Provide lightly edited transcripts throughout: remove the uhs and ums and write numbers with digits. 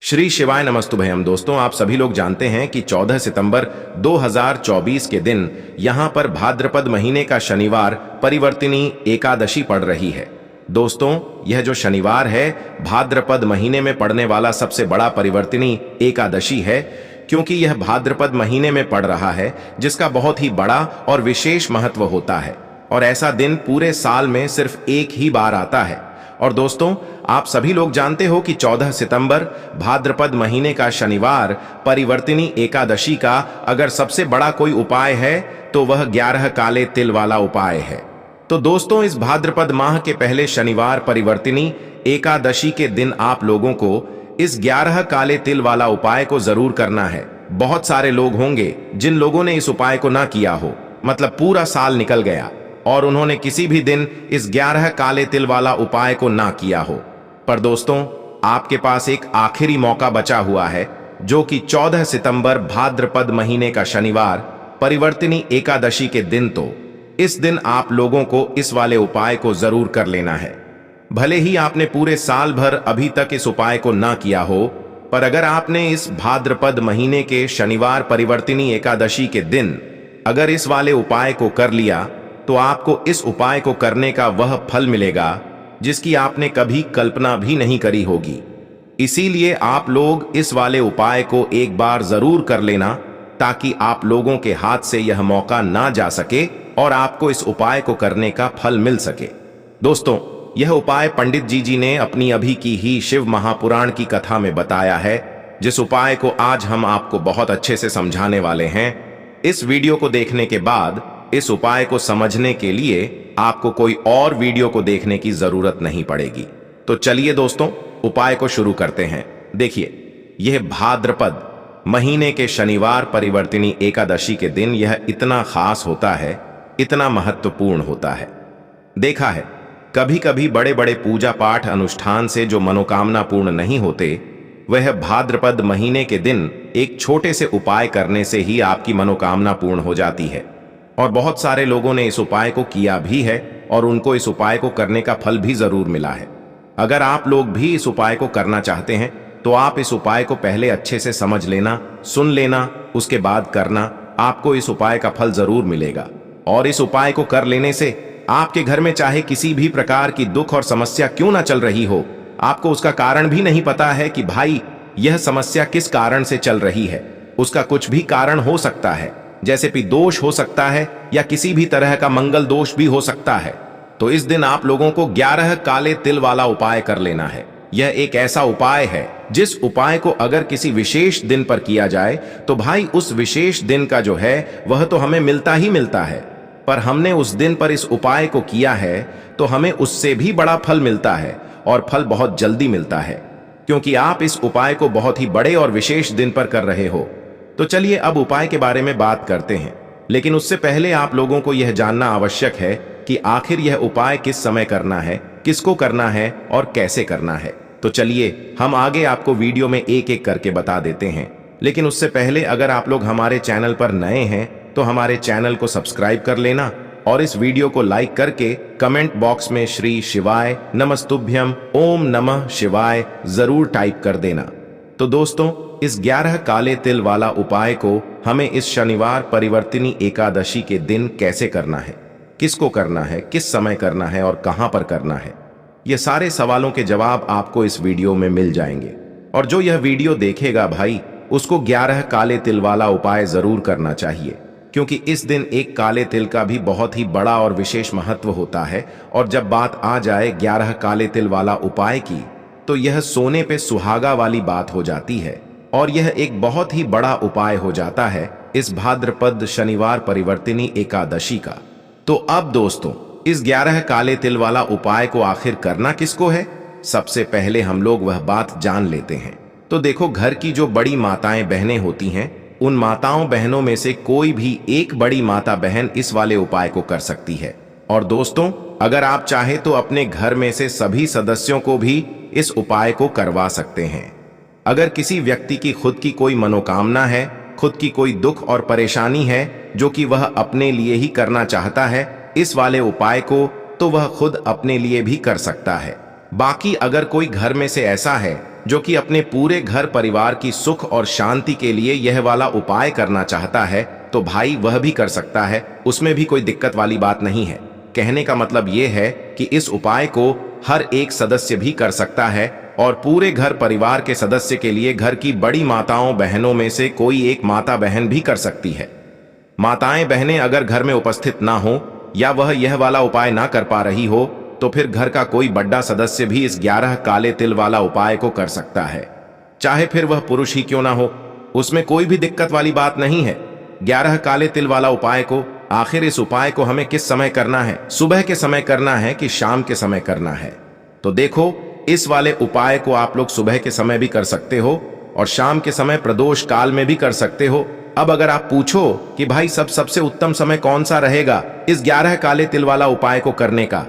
श्री शिवाय नमस्तुभयम। दोस्तों, आप सभी लोग जानते हैं कि 14 सितंबर 2024 के दिन यहां पर भाद्रपद महीने का शनिवार परिवर्तिनी एकादशी पड़ रही है। दोस्तों, यह जो शनिवार है भाद्रपद महीने में पड़ने वाला सबसे बड़ा परिवर्तिनी एकादशी है, क्योंकि यह भाद्रपद महीने में पड़ रहा है, जिसका बहुत ही बड़ा और विशेष महत्व होता है। और ऐसा दिन पूरे साल में सिर्फ एक ही बार आता है। और दोस्तों, आप सभी लोग जानते हो कि 14 सितंबर भाद्रपद महीने का शनिवार परिवर्तिनी एकादशी का अगर सबसे बड़ा कोई उपाय है तो वह 11 काले तिल वाला उपाय है। तो दोस्तों, इस भाद्रपद माह के पहले शनिवार परिवर्तिनी एकादशी के दिन आप लोगों को इस 11 काले तिल वाला उपाय को जरूर करना है। बहुत सारे लोग होंगे जिन लोगों ने इस उपाय को ना किया हो, मतलब पूरा साल निकल गया और उन्होंने किसी भी दिन इस 11 काले तिल वाला उपाय को ना किया हो। पर दोस्तों, आपके पास एक आखिरी मौका बचा हुआ है, जो कि 14 सितंबर भाद्रपद महीने का शनिवार परिवर्तिनी एकादशी के दिन। तो इस दिन आप लोगों को इस वाले उपाय को जरूर कर लेना है। भले ही आपने पूरे साल भर अभी तक इस उपाय को ना किया हो, पर अगर आपने इस भाद्रपद महीने के शनिवार परिवर्तिनी एकादशी के दिन अगर इस वाले उपाय को कर लिया, तो आपको इस उपाय को करने का वह फल मिलेगा जिसकी आपने कभी कल्पना भी नहीं करी होगी। इसीलिए आप लोग इस वाले उपाय को एक बार जरूर कर लेना, ताकि आप लोगों के हाथ से यह मौका ना जा सके और आपको इस उपाय को करने का फल मिल सके। दोस्तों, यह उपाय पंडित जी ने अपनी अभी की ही शिव महापुराण की कथा में बताया है, जिस उपाय को आज हम आपको बहुत अच्छे से समझाने वाले हैं। इस वीडियो को देखने के बाद इस उपाय को समझने के लिए आपको कोई और वीडियो को देखने की जरूरत नहीं पड़ेगी। तो चलिए दोस्तों, उपाय को शुरू करते हैं। देखिए, यह भाद्रपद महीने के शनिवार परिवर्तिनी एकादशी के दिन यह इतना खास होता है, इतना महत्वपूर्ण होता है। देखा है, कभी कभी बड़े बड़े पूजा पाठ अनुष्ठान से जो मनोकामना पूर्ण नहीं होते, वह भाद्रपद महीने के दिन एक छोटे से उपाय करने से ही आपकी मनोकामना पूर्ण हो जाती है। और बहुत सारे लोगों ने इस उपाय को किया भी है और उनको इस उपाय को करने का फल भी जरूर मिला है। अगर आप लोग भी इस उपाय को करना चाहते हैं, तो आप इस उपाय को पहले अच्छे से समझ लेना, सुन लेना, उसके बाद करना। आपको इस उपाय का फल जरूर मिलेगा। और इस उपाय को कर लेने से आपके घर में चाहे किसी भी प्रकार की दुख और समस्या क्यों ना चल रही हो, आपको उसका कारण भी नहीं पता है कि भाई यह समस्या किस कारण से चल रही है, उसका कुछ भी कारण हो सकता है, जैसे कि दोष हो सकता है या किसी भी तरह का मंगल दोष भी हो सकता है। तो इस दिन आप लोगों को 11 काले तिल वाला उपाय कर लेना है। यह एक ऐसा उपाय है जिस उपाय को अगर किसी विशेष दिन पर किया जाए, तो भाई उस विशेष दिन का जो है वह तो हमें मिलता ही मिलता है। पर हमने उस दिन पर इस उपाय को किया है तो हमें उससे भी बड़ा फल मिलता है, और फल बहुत जल्दी मिलता है, क्योंकि आप इस उपाय को बहुत ही बड़े और विशेष दिन पर कर रहे हो। तो चलिए अब उपाय के बारे में बात करते हैं, लेकिन उससे पहले आप लोगों को यह जानना आवश्यक है कि आखिर यह उपाय किस समय करना है, किसको करना है और कैसे करना है। तो चलिए हम आगे आपको वीडियो में एक एक करके बता देते हैं। लेकिन उससे पहले अगर आप लोग हमारे चैनल पर नए हैं, तो हमारे चैनल को सब्सक्राइब कर लेना और इस वीडियो को लाइक करके कमेंट बॉक्स में श्री शिवाय नमस्तुभ्यम ओम नमः शिवाय जरूर टाइप कर देना। तो दोस्तों, इस 11 काले तिल वाला उपाय को हमें इस शनिवार परिवर्तिनी एकादशी के दिन कैसे करना है, किसको करना है, किस समय करना है और कहां पर करना है, ये सारे सवालों के जवाब आपको इस वीडियो में मिल जाएंगे। और जो यह वीडियो देखेगा भाई, उसको 11 काले तिल वाला उपाय जरूर करना चाहिए, क्योंकि इस दिन एक काले तिल का भी बहुत ही बड़ा और विशेष महत्व होता है। और जब बात आ जाए 11 काले तिल वाला उपाय की, तो यह सोने पे सुहागा वाली बात हो जाती है, और यह एक बहुत ही बड़ा उपाय हो जाता है इस भाद्रपद शनिवार परिवर्तिनी एकादशी का। तो अब दोस्तों, इस 11 काले तिल वाला उपाय को आखिर करना किसको है, सबसे पहले हम लोग वह बात जान लेते हैं। तो देखो, घर की जो बड़ी माताएं बहनें होती हैं, उन माताओं बहनों में से कोई भी एक बड़ी माता बहन इस वाले उपाय को कर सकती है। और दोस्तों, अगर आप चाहे तो अपने घर में से सभी सदस्यों को भी इस उपाय को करवा सकते हैं। अगर किसी व्यक्ति की खुद की कोई मनोकामना है, खुद की कोई दुख और परेशानी है जो कि वह अपने लिए ही करना चाहता है इस वाले उपाय को, तो वह खुद अपने लिए भी कर सकता है। बाकी अगर कोई घर में से ऐसा है जो कि अपने पूरे घर परिवार की सुख और शांति के लिए यह वाला उपाय करना चाहता है तो भाई वह भी कर सकता है, उसमें भी कोई दिक्कत वाली बात नहीं है। कहने का मतलब यह है कि इस उपाय को हर एक सदस्य भी कर सकता है और पूरे घर परिवार के सदस्य के लिए घर की बड़ी माताओं बहनों में से कोई एक माता बहन भी कर सकती है। माताएं बहनें अगर घर में उपस्थित ना हो या वह यह वाला उपाय ना कर पा रही हो तो फिर घर का कोई बड़ा सदस्य भी इस 11 काले तिल वाला उपाय को कर सकता है, चाहे फिर वह पुरुष ही क्यों ना हो, उसमें कोई भी दिक्कत वाली बात नहीं है। 11 काले तिल वाला उपाय को आखिर इस उपाय को हमें किस समय करना है, सुबह के समय करना है कि शाम के समय करना है? तो देखो, इस वाले उपाय को आप लोग सुबह के समय भी कर सकते हो और शाम के समय प्रदोष काल में भी कर सकते हो। अब अगर आप पूछो कि भाई सबसे उत्तम समय कौन सा रहेगा इस 11 काले तिल वाला उपाय को करने का,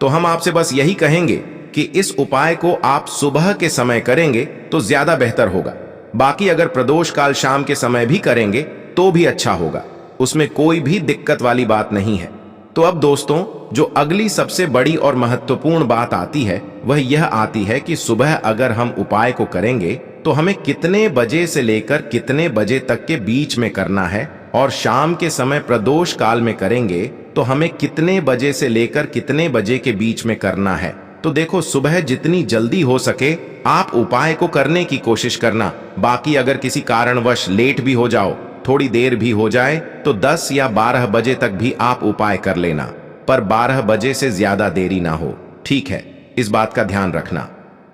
तो हम आपसे बस यही कहेंगे कि इस उपाय को आप सुबह के समय करेंगे तो ज्यादा बेहतर होगा। बाकी अगर प्रदोष काल शाम के समय भी करेंगे तो भी अच्छा होगा, उसमें कोई भी दिक्कत वाली बात नहीं है। तो अब दोस्तों, जो अगली सबसे बड़ी और महत्वपूर्ण बात आती है वह यह आती है कि सुबह अगर हम उपाय को करेंगे तो हमें कितने बजे से लेकर कितने बजे तक के बीच में करना है, और शाम के समय प्रदोष काल में करेंगे तो हमें कितने बजे से लेकर कितने बजे के बीच में करना है। तो देखो, सुबह जितनी जल्दी हो सके आप उपाय को करने की कोशिश करना। बाकी अगर किसी कारणवश लेट भी हो जाओ, थोड़ी देर भी हो जाए, तो 10 या 12 बजे तक भी आप उपाय कर लेना, पर 12 बजे से ज्यादा देरी ना हो, ठीक है? इस बात का ध्यान रखना।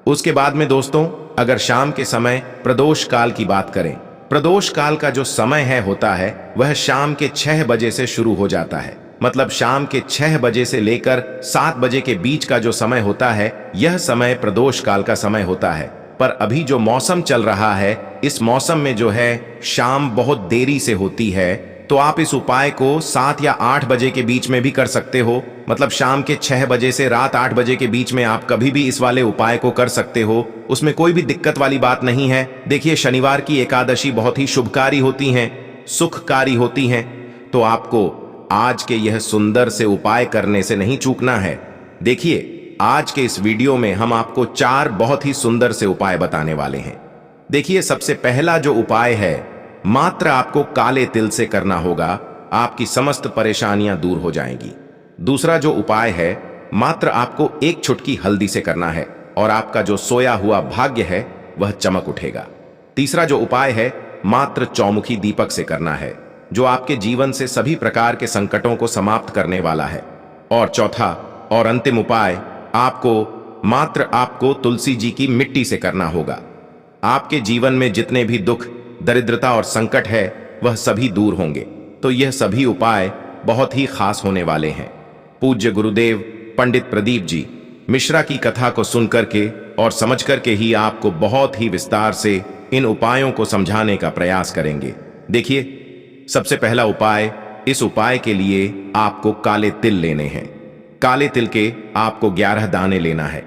उसके बाद में दोस्तों, अगर शाम के समय प्रदोष काल की बात करें, प्रदोष काल का जो समय होता है वह शाम के 6 बजे से शुरू हो जाता है। मतलब शाम के 6 बजे से लेकर 7 बजे के बीच का जो समय होता है यह समय प्रदोष काल का समय होता है। पर अभी जो मौसम चल रहा है, इस मौसम में जो है शाम बहुत देरी से होती है, तो आप इस उपाय को 7 या 8 बजे के बीच में भी कर सकते हो। मतलब शाम के 6 बजे से रात 8 बजे के बीच में आप कभी भी इस वाले उपाय को कर सकते हो, उसमें कोई भी दिक्कत वाली बात नहीं है। देखिए, शनिवार की एकादशी बहुत ही शुभकारी होती हैं, सुखकारी होती हैं, तो आपको आज के यह सुंदर से उपाय करने से नहीं चूकना है। देखिए, आज के इस वीडियो में हम आपको 4 बहुत ही सुंदर से उपाय बताने वाले हैं। देखिए, सबसे पहला जो उपाय है, मात्र आपको काले तिल से करना होगा, आपकी समस्त परेशानियां दूर हो जाएंगी। दूसरा जो उपाय है, मात्र आपको 1 चुटकी हल्दी से करना है और आपका जो सोया हुआ भाग्य है वह चमक उठेगा। तीसरा जो उपाय है, मात्र चौमुखी दीपक से करना है, जो आपके जीवन से सभी प्रकार के संकटों को समाप्त करने वाला है। और चौथा और अंतिम उपाय, आपको तुलसी जी की मिट्टी से करना होगा। आपके जीवन में जितने भी दुख, दरिद्रता और संकट है वह सभी दूर होंगे। तो यह सभी उपाय बहुत ही खास होने वाले हैं। पूज्य गुरुदेव पंडित प्रदीप जी मिश्रा की कथा को सुनकर के और समझ करके ही आपको बहुत ही विस्तार से इन उपायों को समझाने का प्रयास करेंगे। देखिए, सबसे पहला उपाय, इस उपाय के लिए आपको काले तिल लेने हैं। काले तिल के आपको 11 दाने लेना है।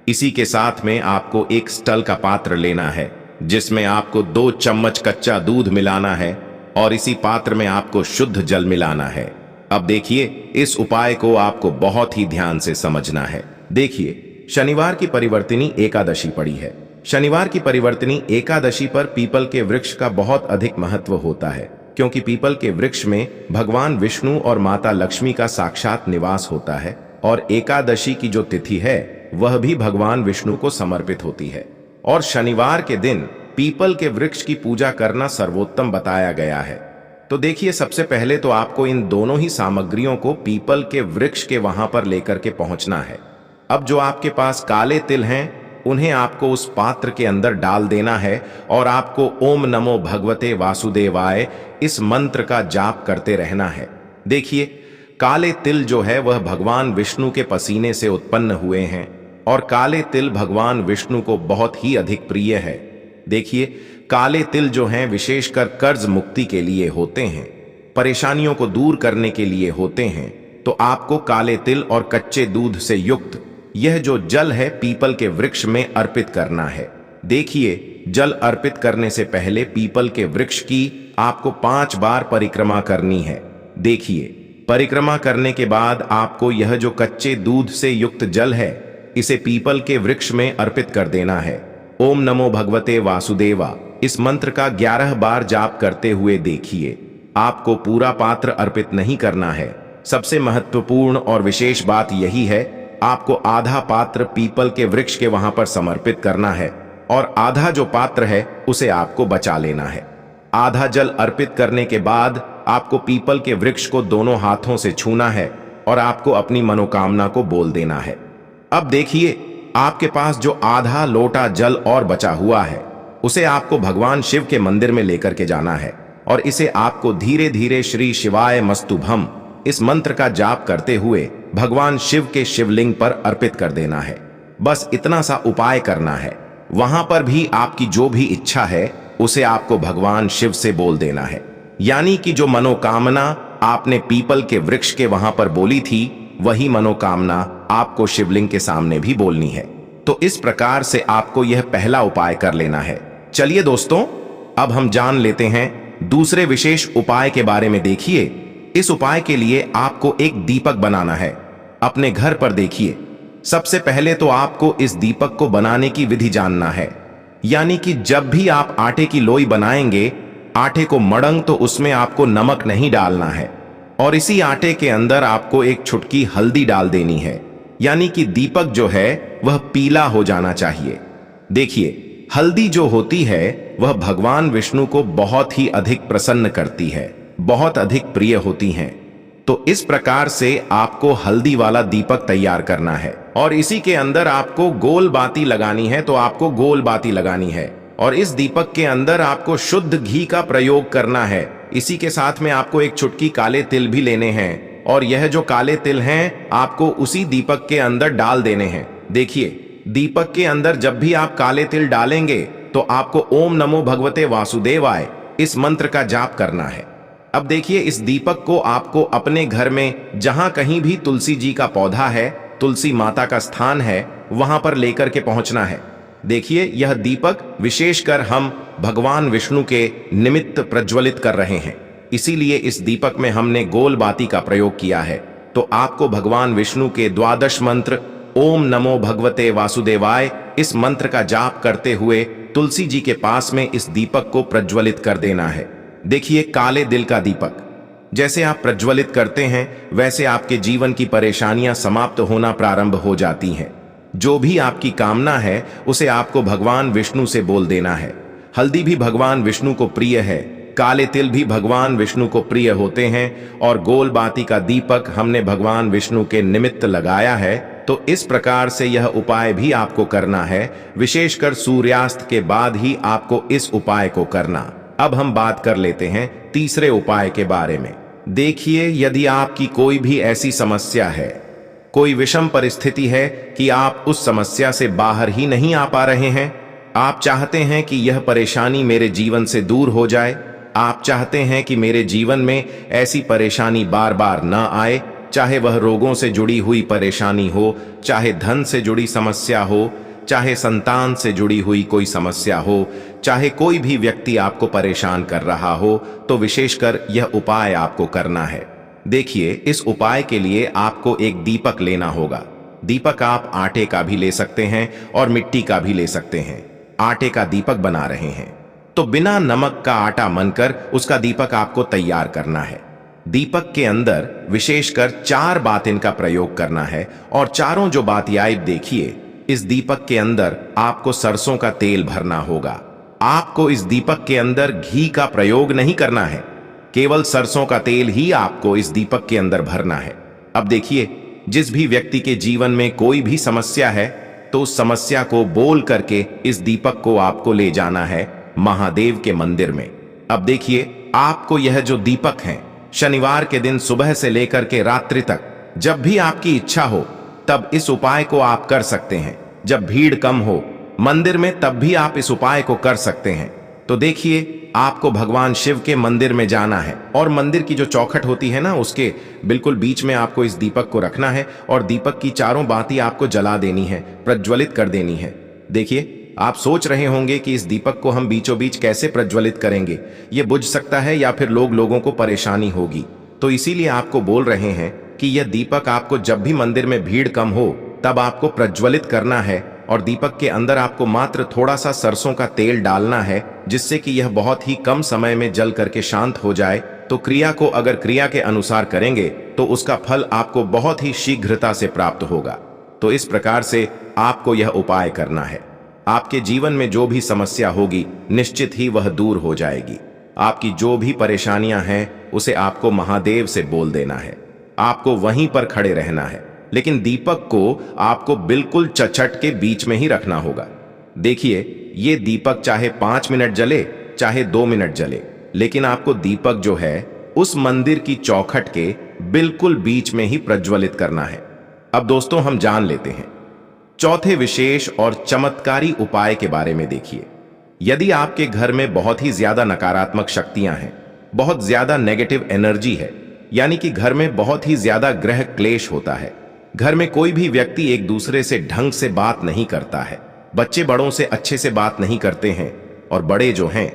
इसी के साथ में आपको एक स्टल का पात्र लेना है जिसमें आपको 2 चम्मच कच्चा दूध मिलाना है और इसी पात्र में आपको शुद्ध जल मिलाना है। अब देखिए, इस उपाय को आपको बहुत ही ध्यान से समझना है। देखिए, शनिवार की परिवर्तिनी एकादशी पड़ी है। शनिवार की परिवर्तिनी एकादशी पर पीपल के वृक्ष का बहुत अधिक महत्व होता है, क्योंकि पीपल के वृक्ष में भगवान विष्णु और माता लक्ष्मी का साक्षात निवास होता है और एकादशी की जो तिथि है वह भी भगवान विष्णु को समर्पित होती है। और शनिवार के दिन पीपल के वृक्ष की पूजा करना सर्वोत्तम बताया गया है। तो देखिए, सबसे पहले तो आपको इन दोनों ही सामग्रियों को पीपल के वृक्ष के वहां पर लेकर के पहुंचना है। अब जो आपके पास काले तिल हैं, उन्हें आपको उस पात्र के अंदर डाल देना है और आपको ओम नमो भगवते वासुदेवाय इस मंत्र का जाप करते रहना है। देखिए, काले तिल जो है वह भगवान विष्णु के पसीने से उत्पन्न हुए हैं और काले तिल भगवान विष्णु को बहुत ही अधिक प्रिय है। देखिए, काले तिल जो हैं विशेषकर कर्ज मुक्ति के लिए होते हैं, परेशानियों को दूर करने के लिए होते हैं। तो आपको काले तिल और कच्चे दूध से युक्त यह जो जल है पीपल के वृक्ष में अर्पित करना है। देखिए, जल अर्पित करने से पहले पीपल के वृक्ष की आपको 5 बार परिक्रमा करनी है। देखिए, परिक्रमा करने के बाद आपको यह जो कच्चे दूध से युक्त जल है इसे पीपल के वृक्ष में अर्पित कर देना है। ओम नमो भगवते वासुदेवा इस मंत्र का 11 बार जाप करते हुए देखिए। आपको पूरा पात्र अर्पित नहीं करना है। सबसे महत्वपूर्ण और विशेष बात यही है, आपको आधा पात्र पीपल के वृक्ष के वहां पर समर्पित करना है और आधा जो पात्र है उसे आपको बचा लेना है। आधा जल अर्पित करने के बाद आपको पीपल के वृक्ष को दोनों हाथों से छूना है और आपको अपनी मनोकामना को बोल देना है। अब देखिए, आपके पास जो आधा लोटा जल और बचा हुआ है उसे आपको भगवान शिव के मंदिर में लेकर के जाना है और इसे आपको धीरे धीरे श्री शिवाय मस्तुभम इस मंत्र का जाप करते हुए भगवान शिव के शिवलिंग पर अर्पित कर देना है। बस इतना सा उपाय करना है। वहां पर भी आपकी जो भी इच्छा है उसे आपको भगवान शिव से बोल देना है। यानी कि जो मनोकामना आपने पीपल के वृक्ष के वहां पर बोली थी वही मनोकामना आपको शिवलिंग के सामने भी बोलनी है। तो इस प्रकार से आपको यह पहला उपाय कर लेना है। चलिए दोस्तों, अब हम जान लेते हैं दूसरे विशेष उपाय के बारे में। देखिए, इस उपाय के लिए आपको एक दीपक बनाना है। अपने घर पर देखिए, सबसे पहले तो आपको इस दीपक को बनाने की विधि जानना है। यानी कि जब भी आप आटे की लोई बनाएंगे, आटे को मड़ंग तो उसमें आपको नमक नहीं डालना है और इसी आटे के अंदर आपको एक चुटकी हल्दी डाल देनी है। यानी कि दीपक जो है वह पीला हो जाना चाहिए। देखिए, हल्दी जो होती है वह भगवान विष्णु को बहुत ही अधिक प्रसन्न करती है, बहुत अधिक प्रिय होती हैं। तो इस प्रकार से आपको हल्दी वाला दीपक तैयार करना है और इसी के अंदर आपको गोल बाती लगानी है। तो आपको गोल बाती लगानी है और इस दीपक के अंदर आपको शुद्ध घी का प्रयोग करना है। इसी के साथ में आपको एक चुटकी काले तिल भी लेने हैं और यह जो काले तिल हैं आपको उसी दीपक के अंदर डाल देने हैं। देखिए, दीपक के अंदर जब भी आप काले तिल डालेंगे तो आपको ओम नमो भगवते वासुदेवाय इस मंत्र का जाप करना है। अब देखिए, इस दीपक को आपको अपने घर में जहां कहीं भी तुलसी जी का पौधा है, तुलसी माता का स्थान है, वहां पर लेकर के पहुंचना है। देखिए, यह दीपक विशेषकर हम भगवान विष्णु के निमित्त प्रज्वलित कर रहे हैं, इसीलिए इस दीपक में हमने गोल बाती का प्रयोग किया है। तो आपको भगवान विष्णु के द्वादश मंत्र ओम नमो भगवते वासुदेवाय इस मंत्र का जाप करते हुए तुलसी जी के पास में इस दीपक को प्रज्वलित कर देना है। देखिए, काले दिल का दीपक जैसे आप प्रज्वलित करते हैं वैसे आपके जीवन की परेशानियां समाप्त होना प्रारंभ हो जाती हैं। जो भी आपकी कामना है उसे आपको भगवान विष्णु से बोल देना है। हल्दी भी भगवान विष्णु को प्रिय है, काले तिल भी भगवान विष्णु को प्रिय होते हैं और गोल बाती का दीपक हमने भगवान विष्णु के निमित्त लगाया है। तो इस प्रकार से यह उपाय भी आपको करना है। विशेषकर सूर्यास्त के बाद ही आपको इस उपाय को करना। अब हम बात कर लेते हैं तीसरे उपाय के बारे में। देखिए, यदि आपकी कोई भी ऐसी समस्या है, कोई विषम परिस्थिति है कि आप उस समस्या से बाहर ही नहीं आ पा रहे हैं, आप चाहते हैं कि यह परेशानी मेरे जीवन से दूर हो जाए, आप चाहते हैं कि मेरे जीवन में ऐसी परेशानी बार बार न आए, चाहे वह रोगों से जुड़ी हुई परेशानी हो, चाहे धन से जुड़ी समस्या हो, चाहे संतान से जुड़ी हुई कोई समस्या हो, चाहे कोई भी व्यक्ति आपको परेशान कर रहा हो, तो विशेषकर यह उपाय आपको करना है। देखिए, इस उपाय के लिए आपको एक दीपक लेना होगा। दीपक आप आटे का भी ले सकते हैं और मिट्टी का भी ले सकते हैं। आटे का दीपक बना रहे हैं तो बिना नमक का आटा मनकर उसका दीपक आपको तैयार करना है। दीपक के अंदर विशेषकर 4 बातें का प्रयोग करना है और चारों जो बातियाँ देखिए, इस दीपक के अंदर आपको सरसों का तेल भरना होगा। आपको इस दीपक के अंदर घी का प्रयोग नहीं करना है, केवल सरसों का तेल ही आपको इस दीपक के अंदर भरना है। अब देखिए, जिस भी व्यक्ति के जीवन में कोई भी समस्या है तो उस समस्या को बोल करके इस दीपक को आपको ले जाना है महादेव के मंदिर में। अब देखिए, आपको यह जो दीपक है शनिवार के दिन सुबह से लेकर के रात्रि तक जब भी आपकी इच्छा हो तब इस उपाय को आप कर सकते हैं। जब भीड़ कम हो मंदिर में तब भी आप इस उपाय को कर सकते हैं। तो देखिए, आपको भगवान शिव के मंदिर में जाना है और मंदिर की जो चौखट होती है ना, उसके बिल्कुल बीच में आपको इस दीपक को रखना है और दीपक की चारों बाती आपको जला देनी है, प्रज्वलित कर देनी है। देखिए, आप सोच रहे होंगे कि इस दीपक को हम बीचों बीच कैसे प्रज्वलित करेंगे, ये बुझ सकता है या फिर लोगों को परेशानी होगी। तो इसीलिए आपको बोल रहे हैं कि यह दीपक आपको जब भी मंदिर में भीड़ कम हो तब आपको प्रज्वलित करना है और दीपक के अंदर आपको मात्र थोड़ा सा सरसों का तेल डालना है, जिससे कि यह बहुत ही कम समय में जल करके शांत हो जाए। तो क्रिया को अगर क्रिया के अनुसार करेंगे तो उसका फल आपको बहुत ही शीघ्रता से प्राप्त होगा। तो इस प्रकार से आपको यह उपाय करना है। आपके जीवन में जो भी समस्या होगी निश्चित ही वह दूर हो जाएगी। आपकी जो भी परेशानियां हैं उसे आपको महादेव से बोल देना है। आपको वहीं पर खड़े रहना है, लेकिन दीपक को आपको बिल्कुल चचट के बीच में ही रखना होगा। देखिए, ये दीपक चाहे 5 मिनट जले चाहे 2 मिनट जले, लेकिन आपको दीपक जो है उस मंदिर की चौखट के बिल्कुल बीच में ही प्रज्वलित करना है। अब दोस्तों, हम जान लेते हैं चौथे विशेष और चमत्कारी उपाय के बारे में। देखिए, यदि आपके घर में बहुत ही ज्यादा नकारात्मक शक्तियां हैं, बहुत ज्यादा नेगेटिव एनर्जी है, यानी कि घर में बहुत ही ज्यादा ग्रह क्लेश होता है, घर में कोई भी व्यक्ति एक दूसरे से ढंग से बात नहीं करता है, बच्चे बड़ों से अच्छे से बात नहीं करते हैं, और बड़े जो हैं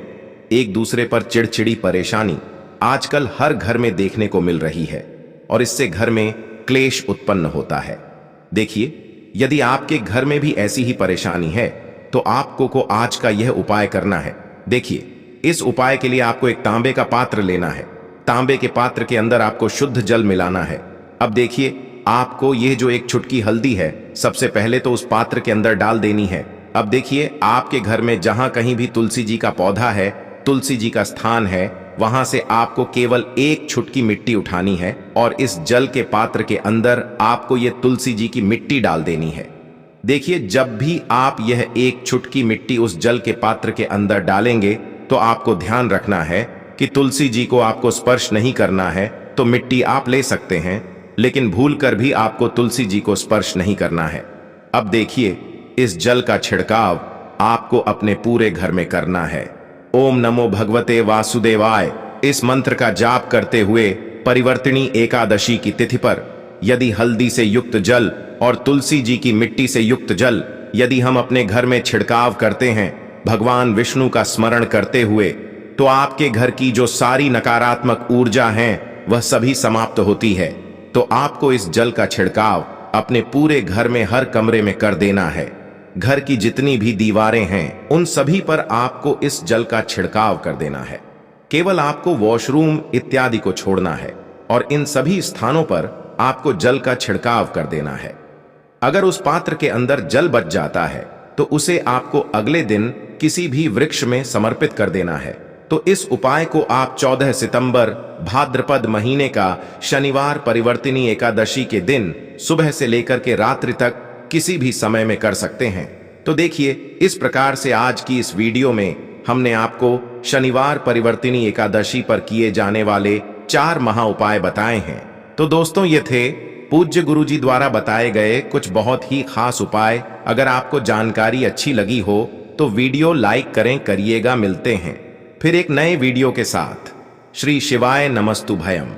एक दूसरे पर चिड़चिड़ी परेशानी आजकल हर घर में देखने को मिल रही है, और इससे घर में क्लेश उत्पन्न होता है। देखिए, यदि आपके घर में भी ऐसी ही परेशानी है तो आपको आज का यह उपाय करना है। देखिए, इस उपाय के लिए आपको एक तांबे का पात्र लेना है। तांबे के पात्र के अंदर आपको शुद्ध जल मिलाना है। अब देखिए, आपको यह जो एक चुटकी हल्दी है सबसे पहले तो उस पात्र के अंदर डाल देनी है। अब देखिए, आपके घर में जहां कहीं भी तुलसी जी का पौधा है, तुलसी जी का स्थान है, वहां से आपको केवल एक चुटकी मिट्टी उठानी है और इस जल के पात्र के अंदर आपको यह तुलसी जी की मिट्टी डाल देनी है। देखिए, जब भी आप यह एक चुटकी मिट्टी उस जल के पात्र के अंदर डालेंगे तो आपको ध्यान रखना है कि तुलसी जी को आपको स्पर्श नहीं करना है। तो मिट्टी आप ले सकते हैं, लेकिन भूलकर भी आपको तुलसी जी को स्पर्श नहीं करना है। अब देखिए, इस जल का छिड़काव आपको अपने पूरे घर में करना है। ओम नमो भगवते वासुदेवाय इस मंत्र का जाप करते हुए परिवर्तिनी एकादशी की तिथि पर यदि हल्दी से युक्त जल और तुलसी जी की मिट्टी से युक्त जल यदि हम अपने घर में छिड़काव करते हैं भगवान विष्णु का स्मरण करते हुए, तो आपके घर की जो सारी नकारात्मक ऊर्जा हैं वह सभी समाप्त होती है। तो आपको इस जल का छिड़काव अपने पूरे घर में हर कमरे में कर देना है। घर की जितनी भी दीवारें हैं उन सभी पर आपको इस जल का छिड़काव कर देना है। केवल आपको वॉशरूम इत्यादि को छोड़ना है और इन सभी स्थानों पर आपको जल का छिड़काव कर देना है। अगर उस पात्र के अंदर जल बच जाता है तो उसे आपको अगले दिन किसी भी वृक्ष में समर्पित कर देना है। तो इस उपाय को आप 14 सितंबर भाद्रपद महीने का शनिवार परिवर्तिनी एकादशी के दिन सुबह से लेकर के रात्रि तक किसी भी समय में कर सकते हैं। तो देखिए, इस प्रकार से आज की इस वीडियो में हमने आपको शनिवार परिवर्तिनी एकादशी पर किए जाने वाले 4 महा उपाय बताए हैं। तो दोस्तों, ये थे पूज्य गुरुजी द्वारा बताए गए कुछ बहुत ही खास उपाय। अगर आपको जानकारी अच्छी लगी हो तो वीडियो लाइक करिएगा। मिलते हैं फिर एक नए वीडियो के साथ। श्री शिवाय नमस्तु भयम।